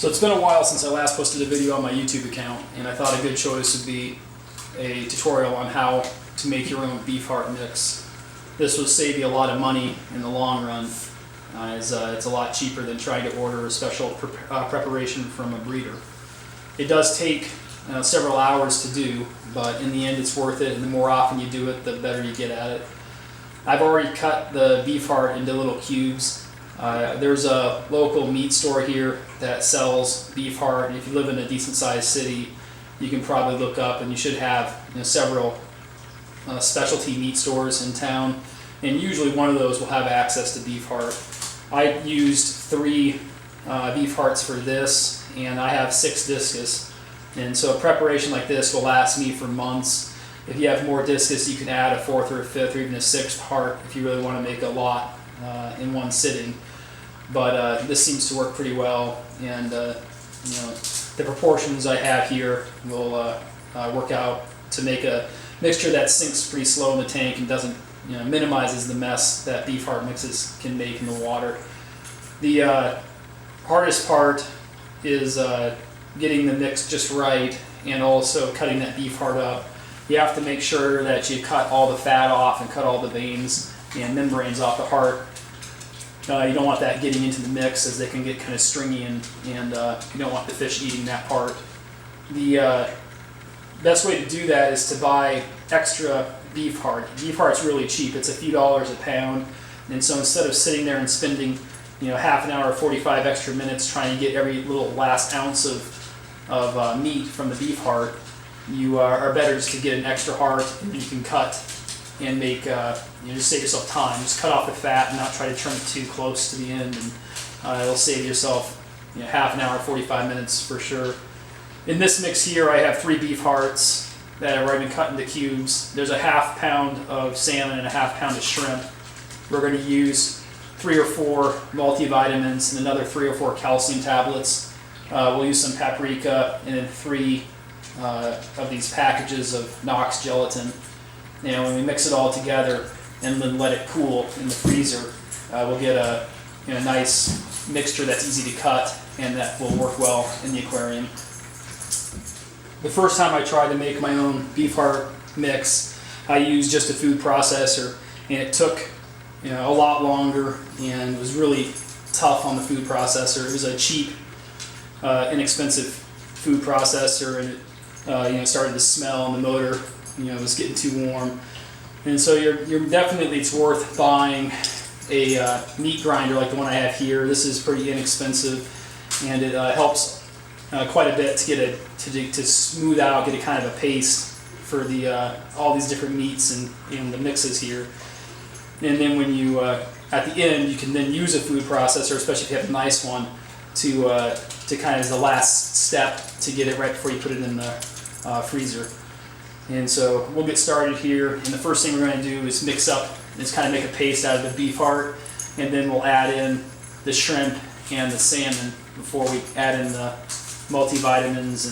So it's been a while since I last posted a video on my YouTube account, and I thought a good choice would be a tutorial on how to make your own beef heart mix. This will save you a lot of money in the long run, as it's a lot cheaper than trying to order a special preparation from a breeder. It does take several hours to do, but in the end it's worth it, and the more often you do it, the better you get at it. I've already cut the beef heart into little cubes. There's a local meat store here that sells beef heart, and if you live in a decent sized city, you can probably look up, and you should have several specialty meat stores in town, and usually one of those will have access to beef heart. I used 3 beef hearts for this, and I have 6 discus, and so a preparation like this will last me for months. If you have more discus, you can add a 4th or a 5th or even a 6th heart if you really want to make a lot in one sitting. But this seems to work pretty well, and the proportions I have here will work out to make a mixture that sinks pretty slow in the tank and doesn't minimizes the mess that beef heart mixes can make in the water. The hardest part is getting the mix just right, and also cutting that beef heart up. You have to make sure that you cut all the fat off and cut all the veins and membranes off the heart. You don't want that getting into the mix, as they can get kind of stringy, and you don't want the fish eating that part. The best way to do that is to buy extra beef heart. Beef heart's really cheap. It's a few dollars a pound, and so instead of sitting there and spending half an hour or 45 extra minutes trying to get every little last ounce of meat from the beef heart, you are better just to get an extra heart, and you can cut and make just save yourself time. Just cut off the fat and not try to trim it too close to the end, and it'll save yourself half an hour, 45 minutes for sure. In this mix here, I have 3 beef hearts that have already been cut into cubes. There's a ½ pound of salmon and a ½ pound of shrimp. We're going to use 3 or 4 multivitamins and another 3 or 4 calcium tablets. We'll use some paprika, and then 3 of these packages of Knox Gelatin. When we mix it all together and then let it cool in the freezer, we'll get a nice mixture that's easy to cut and that will work well in the aquarium. The first time I tried to make my own beef heart mix, I used just a food processor, and it took a lot longer and was really tough on the food processor. It was a cheap, inexpensive food processor, and it started to smell, and the motor was getting too warm. And so you're definitely, it's worth buying a meat grinder like the one I have here. This is pretty inexpensive, and it helps quite a bit to get to smooth out, get a kind of a paste for the all these different meats and the mixes here. And then when you at the end, you can then use a food processor, especially if you have a nice one, to kind of as the last step to get it right before you put it in the freezer. And so we'll get started here, and the first thing we're going to do is mix up, is kind of make a paste out of the beef heart, and then we'll add in the shrimp and the salmon before we add in the multivitamins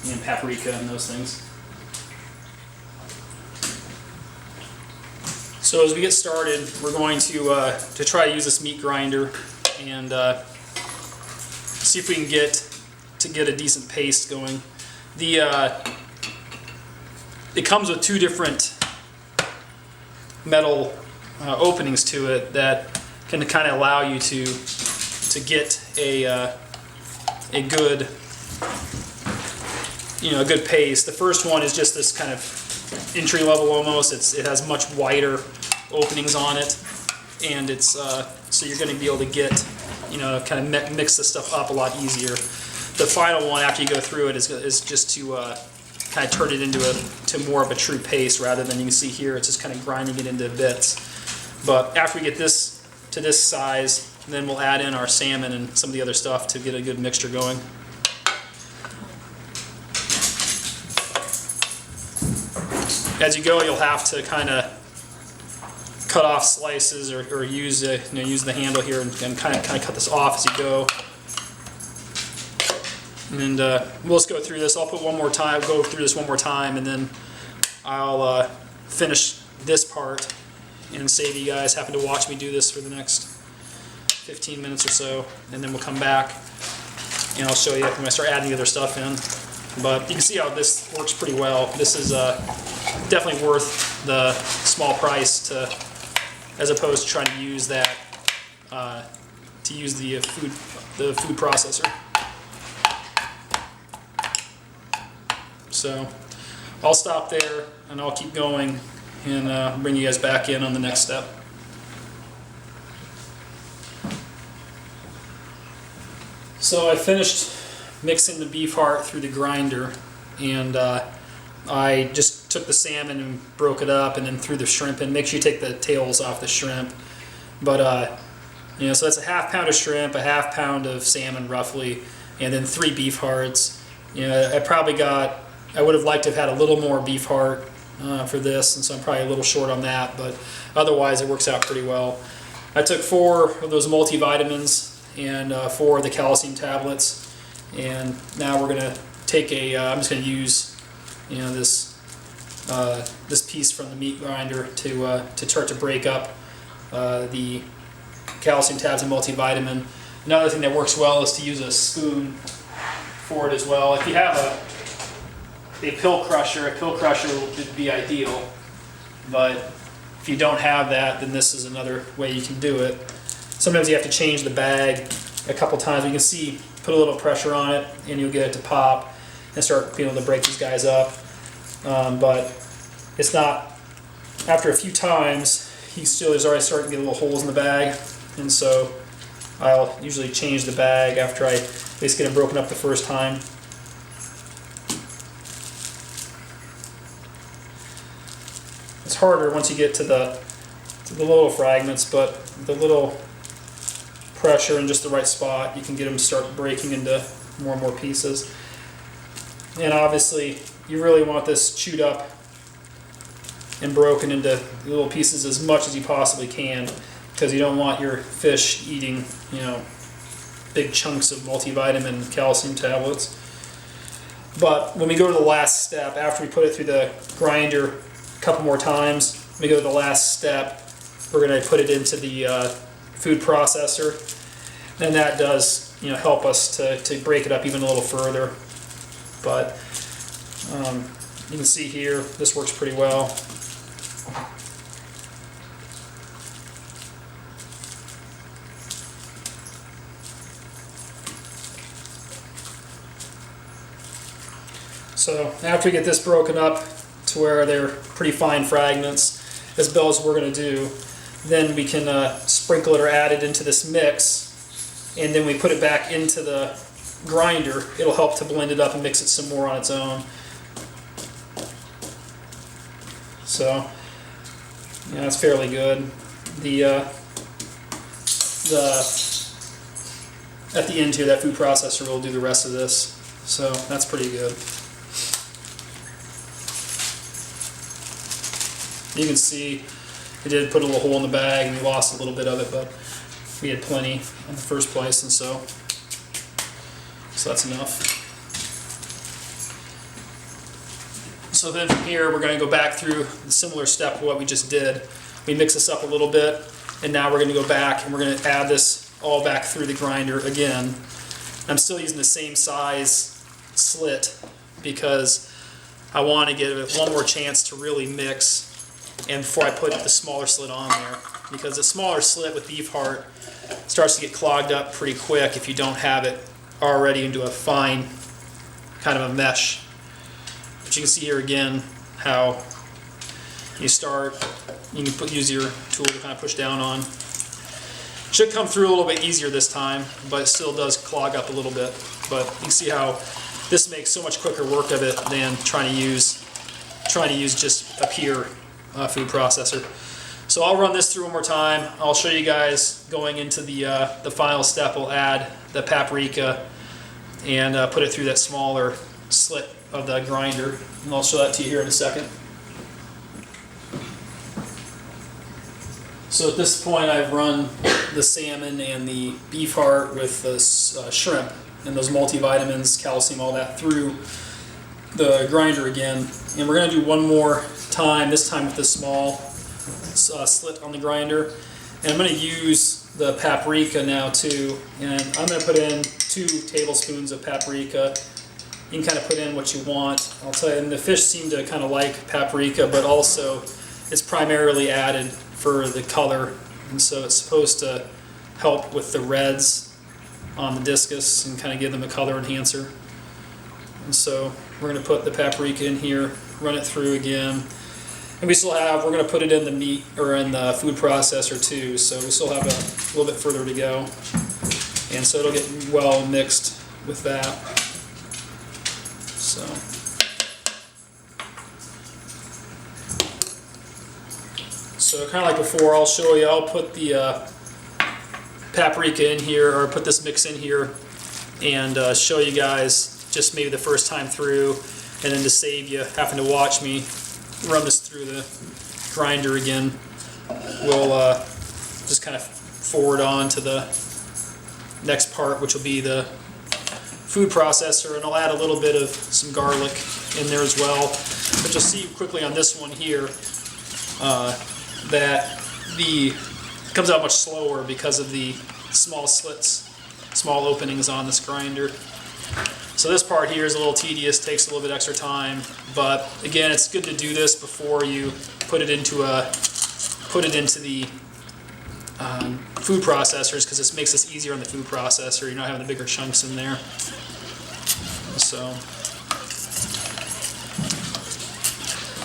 and paprika and those things. So as we get started, we're going to try to use this meat grinder and see if we can get a decent paste going. It comes with 2 different metal openings to it that can kind of allow you to get a good a good paste. The first one is just this kind of entry level almost. It has much wider openings on it, and it's so you're going to be able to get kind of mix this stuff up a lot easier. The final one after you go through it is just to kind of turn it into more of a true paste, rather than, you can see here, it's just kind of grinding it into bits. But after we get this to this size, then we'll add in our salmon and some of the other stuff to get a good mixture going. As you go, you'll have to kind of cut off slices or use the handle here and kind of cut this off as you go. And we'll just go through this. I'll go through this one more time, and then I'll finish this part and save you guys having to watch me do this for the next 15 minutes or so, and then we'll come back and I'll show you when I start adding the other stuff in. But you can see how this works pretty well. This is definitely worth the small price as opposed to trying to use that to use the food processor. So I'll stop there and I'll keep going and bring you guys back in on the next step. So I finished mixing the beef heart through the grinder, and I just took the salmon and broke it up and then threw the shrimp in. Make sure you take the tails off the shrimp. But you know, so that's a ½ pound of shrimp, a ½ pound of salmon roughly, and then 3 beef hearts. You know, I would have liked to have had a little more beef heart for this, and so I'm probably a little short on that, but otherwise it works out pretty well. I took 4 of those multivitamins and 4 of the calcium tablets, and now we're gonna take I'm just gonna use, you know, this piece from the meat grinder to start to break up the calcium tabs and multivitamin. Another thing that works well is to use a spoon for it as well. If you have a pill crusher would be ideal, but if you don't have that, then this is another way you can do it. Sometimes you have to change the bag a couple times. You can see, put a little pressure on it and you'll get it to pop and start being able to break these guys up. But it's not, after a few times, there's already starting to get little holes in the bag, and so I'll usually change the bag after I at least get them broken up the first time. It's harder once you get to the little fragments, but the little pressure in just the right spot, you can get them to start breaking into more and more pieces. And obviously, you really want this chewed up and broken into little pieces as much as you possibly can, because you don't want your fish eating, you know, big chunks of multivitamin calcium tablets. But when we go to the last step, after we put it through the grinder a couple more times, when we go to the last step, we're going to put it into the food processor, and that does, you know, help us to break it up even a little further. But you can see here, this works pretty well. So after we get this broken up to where they're pretty fine fragments, as well as we're going to do, then we can sprinkle it or add it into this mix, and then we put it back into the grinder. It'll help to blend it up and mix it some more on its own. So, yeah, it's fairly good. At the end here, that food processor will do the rest of this. So that's pretty good. You can see it did put a little hole in the bag and we lost a little bit of it, but we had plenty in the first place, and so that's enough. So then from here we're going to go back through the similar step to what we just did. We mix this up a little bit, and now we're going to go back and we're going to add this all back through the grinder again. I'm still using the same size slit because I want to give it one more chance to really mix, and before I put the smaller slit on there, because the smaller slit with beef heart starts to get clogged up pretty quick if you don't have it already into a fine kind of a mesh. But you can see here again how you can use your tool to kind of push down on. Should come through a little bit easier this time, but it still does clog up a little bit. But you can see how this makes so much quicker work of it than trying to use just a pure food processor. So I'll run this through one more time. I'll show you guys going into the final step. We'll add the paprika and put it through that smaller slit of the grinder, and I'll show that to you here in a second. So at this point I've run the salmon and the beef heart with the shrimp and those multivitamins, calcium, all that through the grinder again. And we're going to do one more time, this time with the small slit on the grinder. And I'm going to use the paprika now too, and I'm going to put in 2 tablespoons of paprika. You can kind of put in what you want. I'll tell you, and the fish seem to kind of like paprika, but also it's primarily added for the color, and so it's supposed to help with the reds on the discus and kind of give them a color enhancer. And so we're going to put the paprika in here, run it through again, and we're going to put it in the meat or in the food processor too, so we still have a little bit further to go, and so it'll get well mixed with that. So kind of like before, I'll show you, I'll put the paprika in here, or put this mix in here, and show you guys just maybe the first time through, and then to save you having to watch me run this through the grinder again, we'll just kind of forward on to the next part, which will be the food processor, and I'll add a little bit of some garlic in there as well. But you'll see quickly on this one here that it comes out much slower because of the small slits, small openings on this grinder. So this part here is a little tedious, takes a little bit extra time, but again, it's good to do this before you put it into the food processors, because this makes this easier on the food processor. You're not having the bigger chunks in there. So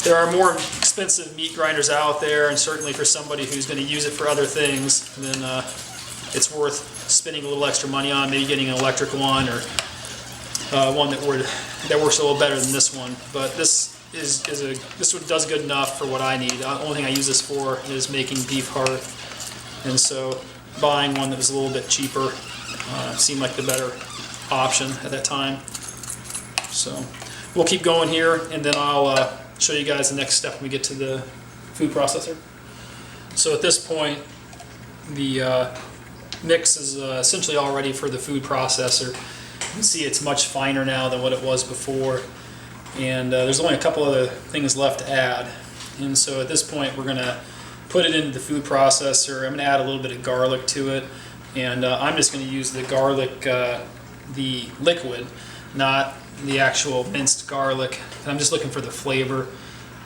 there are more expensive meat grinders out there, and certainly for somebody who's going to use it for other things, then it's worth spending a little extra money on, maybe getting an electric one, or one that works a little better than this one. But this one does good enough for what I need. The only thing I use this for is making beef heart, and so buying one that was a little bit cheaper seemed like the better option at that time. So we'll keep going here, and then I'll show you guys the next step when we get to the food processor. So at this point, the mix is essentially all ready for the food processor. You can see it's much finer now than what it was before, and there's only a couple other things left to add. And so at this point, we're going to put it into the food processor. I'm going to add a little bit of garlic to it, and I'm just going to use the garlic, the liquid, not the actual minced garlic. I'm just looking for the flavor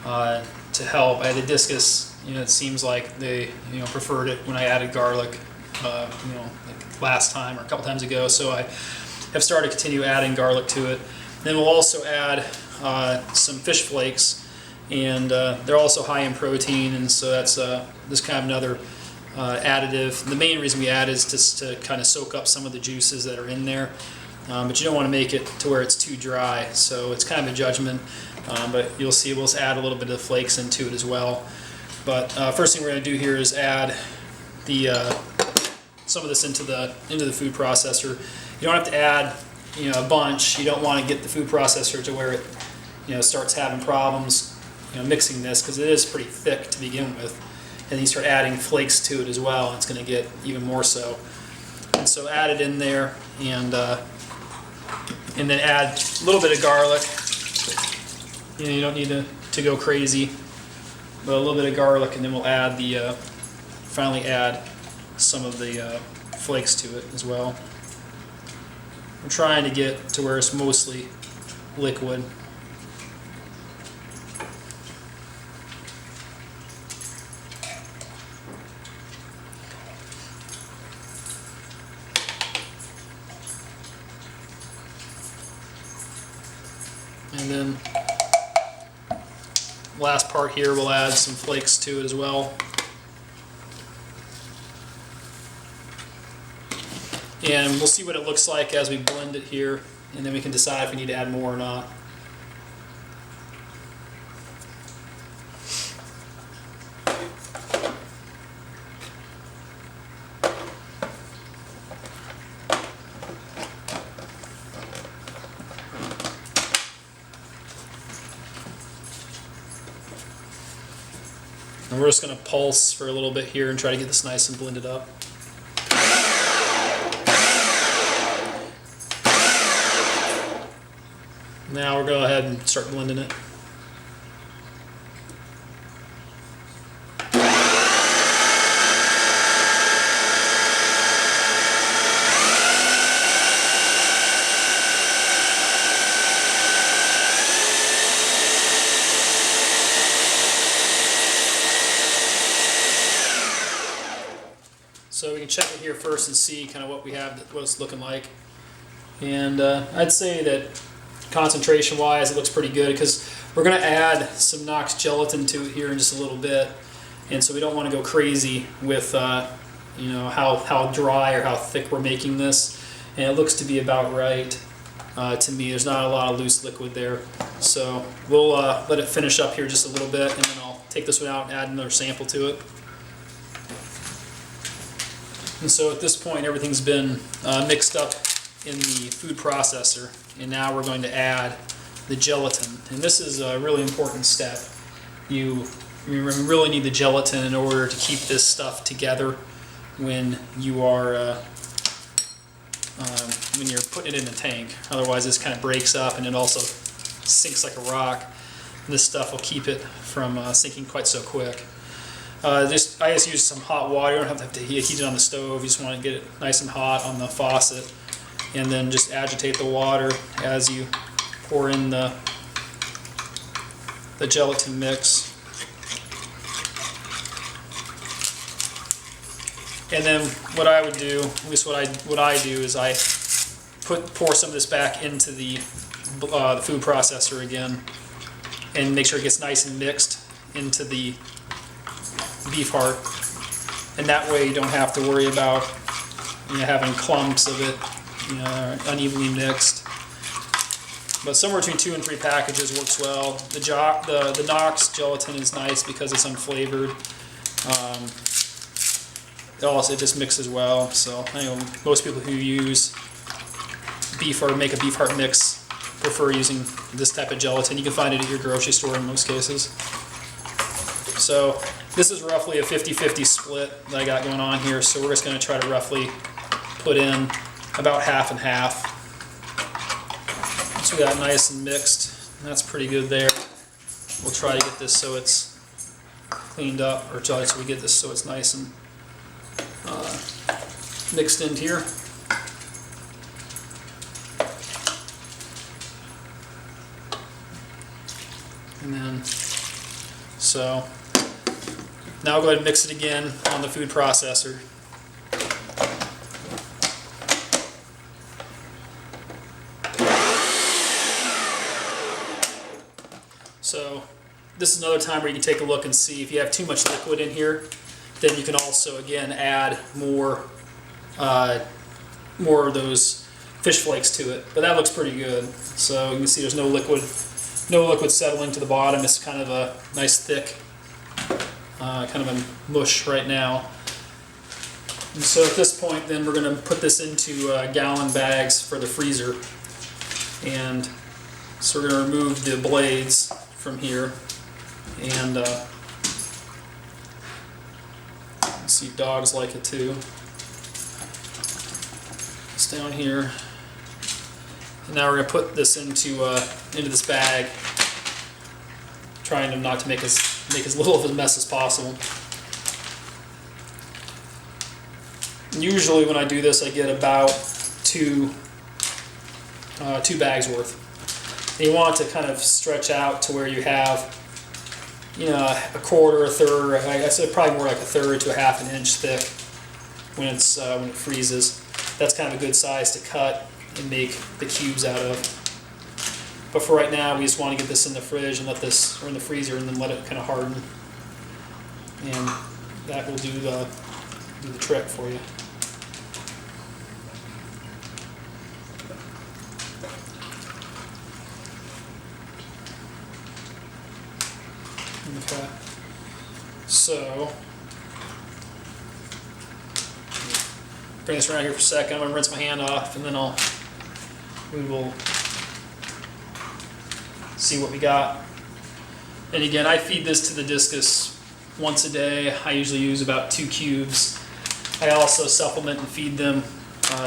to help. I had the Discus, it seems like they preferred it when I added garlic, like last time or a couple times ago. So I have started to continue adding garlic to it. Then we'll also add some fish flakes, and they're also high in protein, and so that's this kind of another additive. The main reason we add is just to kind of soak up some of the juices that are in there. But you don't want to make it to where it's too dry, so it's kind of a judgment. But you'll see we'll just add a little bit of flakes into it as well. But first thing we're going to do here is add some of this into the food processor. You don't have to add a bunch. You don't want to get the food processor to where it starts having problems mixing this, because it is pretty thick to begin with. And then you start adding flakes to it as well, and it's going to get even more so. And so add it in there, and then add a little bit of garlic. You don't need to go crazy, but a little bit of garlic, and then we'll add finally add some of the flakes to it as well. I'm trying to get to where it's mostly liquid. And then last part here, we'll add some flakes to it as well. And we'll see what it looks like as we blend it here, and then we can decide if we need to add more or not. And we're just going to pulse for a little bit here and try to get this nice and blended up. Now we'll go ahead and start blending it. first and see kind of what we have, what it's looking like. And I'd say that concentration-wise, it looks pretty good because we're going to add some Knox Gelatin to it here in just a little bit, and so we don't want to go crazy with you know, how dry or how thick we're making this. And it looks to be about right to me. There's not a lot of loose liquid there, so we'll let it finish up here just a little bit, and then I'll take this one out and add another sample to it. And so at this point, everything's been mixed up in the food processor, and now we're going to add the gelatin. And this is a really important step. You really need the gelatin in order to keep this stuff together when you are when you're putting it in the tank. Otherwise, this kind of breaks up, and it also sinks like a rock. And this stuff will keep it from sinking quite so quick. I just use some hot water. You don't have to heat it on the stove. You just want to get it nice and hot on the faucet, and then just agitate the water as you pour in the gelatin mix. And then what I would do, at least what I do, is I pour some of this back into the food processor again, and make sure it gets nice and mixed into the beef heart. And that way you don't have to worry about, you know, having clumps of it, you know, unevenly mixed. But somewhere between 2 and 3 packages works well. The Knox gelatin is nice because it's unflavored. It just mixes well. So I know most people who use beef or make a beef heart mix prefer using this type of gelatin. You can find it at your grocery store in most cases. So this is roughly a 50-50 split that I got going on here. So we're just going to try to roughly put in about half and half. So we got nice and mixed. That's pretty good there. We'll try to get this so it's cleaned up, or try so we get this so it's nice and mixed in here. And then, so now I'll go ahead and mix it again on the food processor. So this is another time where you can take a look and see if you have too much liquid in here. Then you can also again add more of those fish flakes to it. But that looks pretty good. So you can see there's no liquid settling to the bottom. It's kind of a nice thick, kind of a mush right now. And so at this point, then we're going to put this into gallon bags for the freezer. And so we're going to remove the blades from here, and see, dogs like it too. It's down here. And now we're going to put this into this bag, trying to not to make as little of a mess as possible. And usually when I do this, I get about two bags worth. And you want it to kind of stretch out to where you have, you know, a quarter, a third, I said probably more like a third to a half an inch thick when it freezes. That's kind of a good size to cut and make the cubes out of. But for right now, we just want to get this in the fridge and or in the freezer, and then let it kind of harden. And that will do the trick for you. Okay, so bring this around here for a second. I'm going to rinse my hand off, and then we will see what we got. And again, I feed this to the Discus once a day. I usually use about 2 cubes. I also supplement and feed them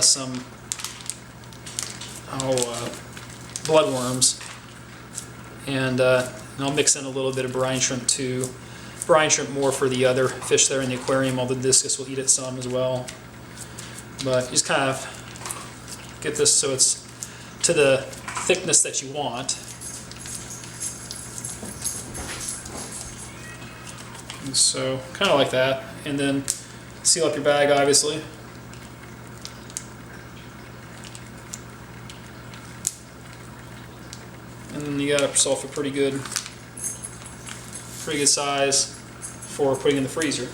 some bloodworms, and I'll mix in a little bit of brine shrimp too. Brine shrimp more for the other fish there in the aquarium, although the Discus will eat it some as well. But just kind of get this so it's to the thickness that you want. And so kind of like that. And then seal up your bag, obviously. And you got yourself a pretty good size for putting in the freezer.